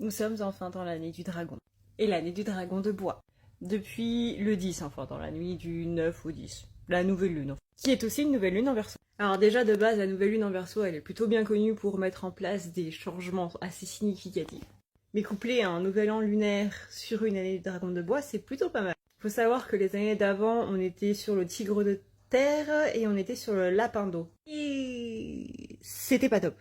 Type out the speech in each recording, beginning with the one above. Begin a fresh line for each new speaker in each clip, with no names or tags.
Nous sommes enfin dans l'année du dragon. Et l'année du dragon de bois. Depuis le 10, enfin dans la nuit du 9 au 10. La nouvelle lune, qui est aussi une nouvelle lune en Verseau. Alors déjà de base, la nouvelle lune en Verseau, elle est plutôt bien connue pour mettre en place des changements assez significatifs. Mais couplé à un nouvel an lunaire sur une année du dragon de bois, c'est plutôt pas mal. Faut savoir que les années d'avant, on était sur le tigre de terre et on était sur le lapin d'eau. Et c'était pas top.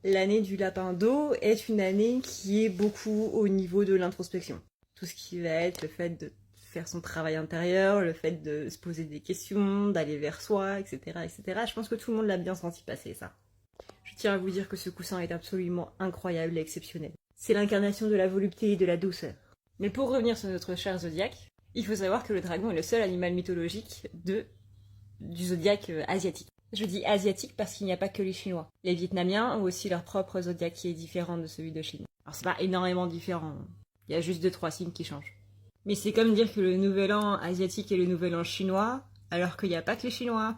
L'année du lapin d'eau est une année qui est beaucoup au niveau de l'introspection. Tout ce qui va être le fait de faire son travail intérieur, le fait de se poser des questions, d'aller vers soi, etc., etc. Je pense que tout le monde l'a bien senti passer, ça. Je tiens à vous dire que ce coussin est absolument incroyable et exceptionnel. C'est l'incarnation de la volupté et de la douceur. Mais pour revenir sur notre cher zodiaque, il faut savoir que le dragon est le seul animal mythologique du zodiaque asiatique. Je dis asiatique parce qu'il n'y a pas que les Chinois. Les Vietnamiens ont aussi leur propre zodiaque qui est différent de celui de Chine. Alors c'est pas énormément différent, il y a juste 2-3 signes qui changent. Mais c'est comme dire que le nouvel an asiatique est le nouvel an chinois, alors qu'il n'y a pas que les Chinois.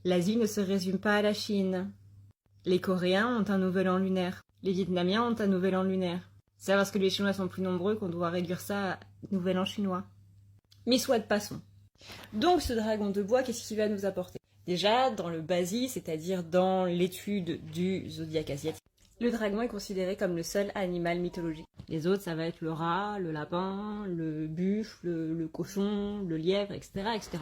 L'Asie ne se résume pas à la Chine. Les Coréens ont un nouvel an lunaire. Les Vietnamiens ont un nouvel an lunaire. C'est parce que les Chinois sont plus nombreux qu'on doit réduire ça à nouvel an chinois. Mais soit de passons. Donc ce dragon de bois, qu'est-ce qu'il va nous apporter ? Déjà, dans le basi, c'est-à-dire dans l'étude du zodiaque asiatique, le dragon est considéré comme le seul animal mythologique. Les autres, ça va être le rat, le lapin, le buffle, le cochon, le lièvre, etc., etc.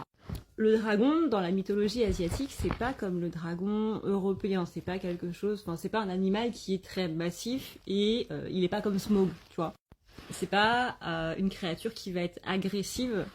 Le dragon, dans la mythologie asiatique, c'est pas comme le dragon européen, c'est pas quelque chose, enfin, c'est pas un animal qui est très massif et il est pas comme Smaug, tu vois. C'est pas une créature qui va être agressive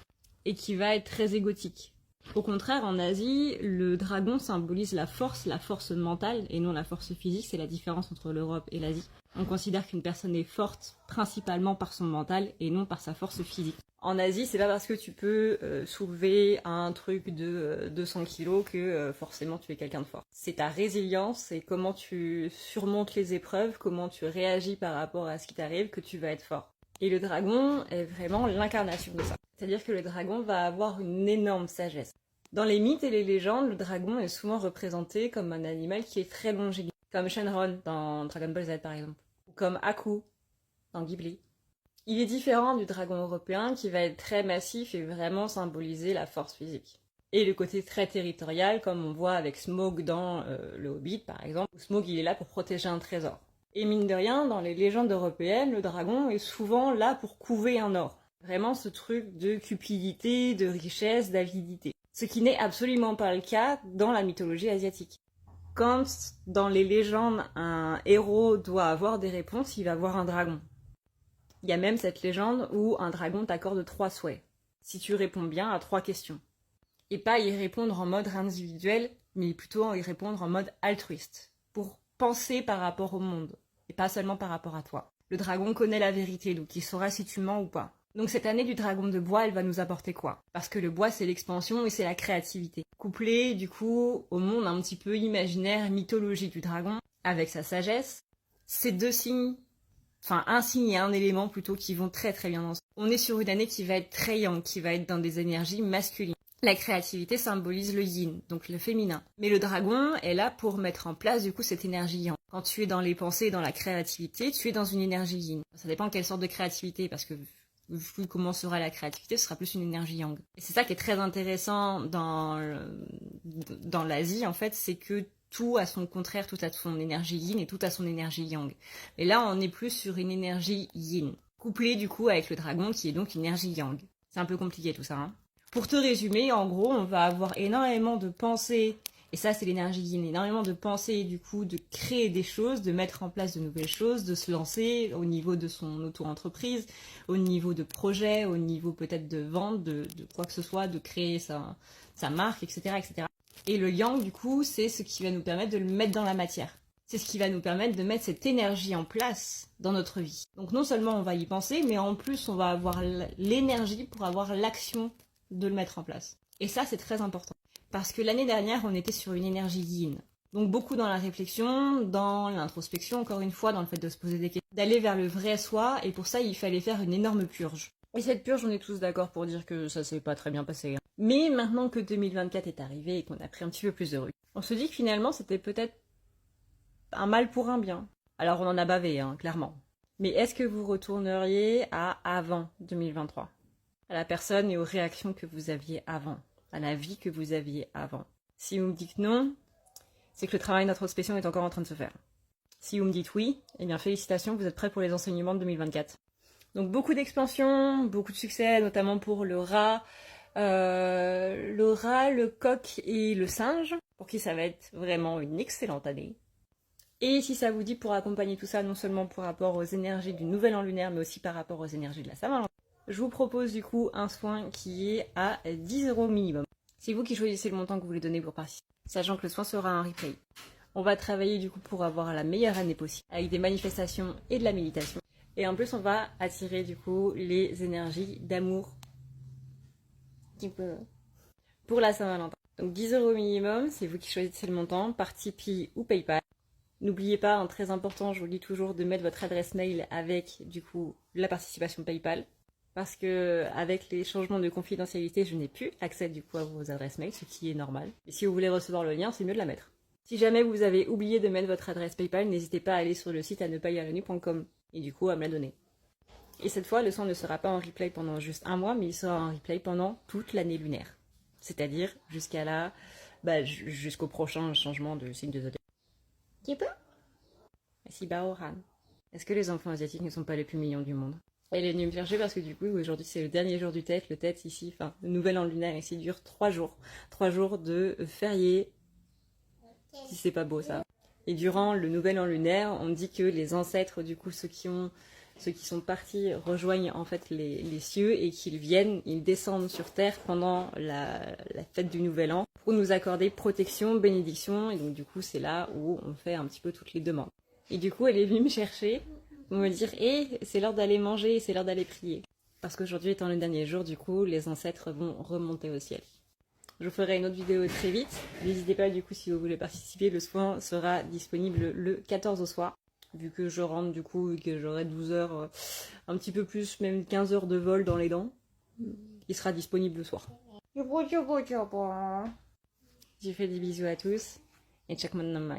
et qui va être très égotique. Au contraire, en Asie, le dragon symbolise la force mentale et non la force physique. C'est la différence entre l'Europe et l'Asie. On considère qu'une personne est forte principalement par son mental et non par sa force physique. En Asie, c'est pas parce que tu peux soulever un truc de 200 kilos que forcément tu es quelqu'un de fort. C'est ta résilience et comment tu surmontes les épreuves, comment tu réagis par rapport à ce qui t'arrive que tu vas être fort. Et le dragon est vraiment l'incarnation de ça. C'est-à-dire que le dragon va avoir une énorme sagesse. Dans les mythes et les légendes, le dragon est souvent représenté comme un animal qui est très longévif, comme Shenron dans Dragon Ball Z par exemple, ou comme Aku dans Ghibli. Il est différent du dragon européen qui va être très massif et vraiment symboliser la force physique. Et le côté très territorial, comme on voit avec Smaug dans le Hobbit par exemple, où Smaug il est là pour protéger un trésor. Et mine de rien, dans les légendes européennes, le dragon est souvent là pour couver un or. Vraiment ce truc de cupidité, de richesse, d'avidité. Ce qui n'est absolument pas le cas dans la mythologie asiatique. Quand, dans les légendes, un héros doit avoir des réponses, il va voir un dragon. Il y a même cette légende où un dragon t'accorde 3 souhaits, si tu réponds bien à 3 questions. Et pas y répondre en mode individuel, mais plutôt y répondre en mode altruiste, pour penser par rapport au monde, et pas seulement par rapport à toi. Le dragon connaît la vérité, donc il saura si tu mens ou pas. Donc cette année du dragon de bois, elle va nous apporter quoi ? Parce que le bois, c'est l'expansion et c'est la créativité. Couplé, du coup, au monde un petit peu imaginaire, mythologique du dragon, avec sa sagesse, ces deux signes, enfin un signe et un élément plutôt, qui vont très très bien ensemble. On est sur une année qui va être très yang, qui va être dans des énergies masculines. La créativité symbolise le yin, donc le féminin. Mais le dragon est là pour mettre en place du coup cette énergie yang. Quand tu es dans les pensées et dans la créativité, tu es dans une énergie yin. Ça dépend quelle sorte de créativité, parce que vu comment sera la créativité, ce sera plus une énergie yang. Et c'est ça qui est très intéressant dans l'Asie, en fait, c'est que tout a son contraire, tout a son énergie yin et tout a son énergie yang. Et là, on est plus sur une énergie yin, couplée du coup avec le dragon qui est donc une énergie yang. C'est un peu compliqué tout ça, hein. Pour te résumer, en gros, on va avoir énormément de pensées, et ça c'est l'énergie yin, énormément de pensées du coup de créer des choses, de mettre en place de nouvelles choses, de se lancer au niveau de son auto-entreprise, au niveau de projet, au niveau peut-être de vente, de quoi que ce soit, de créer sa marque, etc., etc. Et le yang du coup, c'est ce qui va nous permettre de le mettre dans la matière. C'est ce qui va nous permettre de mettre cette énergie en place dans notre vie. Donc non seulement on va y penser, mais en plus on va avoir l'énergie pour avoir l'action de le mettre en place. Et ça, c'est très important. Parce que l'année dernière, on était sur une énergie yin. Donc beaucoup dans la réflexion, dans l'introspection, encore une fois, dans le fait de se poser des questions, d'aller vers le vrai soi, et pour ça, il fallait faire une énorme purge. Et cette purge, on est tous d'accord pour dire que ça s'est pas très bien passé. Mais maintenant que 2024 est arrivé et qu'on a pris un petit peu plus de recul, on se dit que finalement, c'était peut-être un mal pour un bien. Alors on en a bavé, hein, clairement. Mais est-ce que vous retourneriez à avant 2023? À la personne et aux réactions que vous aviez avant, à la vie que vous aviez avant. Si vous me dites non, c'est que le travail d'introspection est encore en train de se faire. Si vous me dites oui, eh bien félicitations, vous êtes prêts pour les enseignements de 2024. Donc beaucoup d'expansion, beaucoup de succès, notamment pour le rat, le coq et le singe, pour qui ça va être vraiment une excellente année. Et si ça vous dit, pour accompagner tout ça, non seulement par rapport aux énergies du nouvel an lunaire, mais aussi par rapport aux énergies de la Saint-Valentin, je vous propose du coup un soin qui est à 10 € minimum. C'est vous qui choisissez le montant que vous voulez donner pour participer, sachant que le soin sera un replay. On va travailler du coup pour avoir la meilleure année possible, avec des manifestations et de la méditation. Et en plus, on va attirer du coup les énergies d'amour pour la Saint-Valentin. Donc 10 € minimum, c'est vous qui choisissez le montant, par Tipeee ou PayPal. N'oubliez pas, très important, je vous le dis toujours, de mettre votre adresse mail avec du coup la participation PayPal. Parce que avec les changements de confidentialité, je n'ai plus accès du coup à vos adresses mail, ce qui est normal. Et si vous voulez recevoir le lien, c'est mieux de la mettre. Si jamais vous avez oublié de mettre votre adresse PayPal, n'hésitez pas à aller sur le site anepaylirenu.com et du coup à me la donner. Et cette fois, le soin ne sera pas en replay pendant juste un mois, mais il sera en replay pendant toute l'année lunaire. C'est-à-dire jusqu'au prochain changement de signe de zodiaque. Qui peut? Merci Baoran. Est-ce que les enfants asiatiques ne sont pas les plus mignons du monde? Elle est venue me chercher parce que du coup, aujourd'hui, c'est le dernier jour du Tet. Le Tet ici, le nouvel an lunaire ici dure 3 jours. 3 jours de férié. Si c'est pas beau ça. Et durant le nouvel an lunaire, on dit que les ancêtres, du coup, ceux qui sont partis rejoignent en fait les cieux et qu'ils viennent, ils descendent sur terre pendant la fête du nouvel an pour nous accorder protection, bénédiction. Et donc du coup, c'est là où on fait un petit peu toutes les demandes. Et du coup, elle est venue me chercher pour me dire c'est l'heure d'aller manger, c'est l'heure d'aller prier. Parce qu'aujourd'hui étant le dernier jour, du coup, les ancêtres vont remonter au ciel. Je ferai une autre vidéo très vite. N'hésitez pas, du coup, si vous voulez participer, le soin sera disponible le 14 au soir. Vu que je rentre, du coup, et que j'aurai 12 heures, un petit peu plus, même 15 heures de vol dans les dents, il sera disponible le soir. J'ai fait des bisous à tous et check mon nom.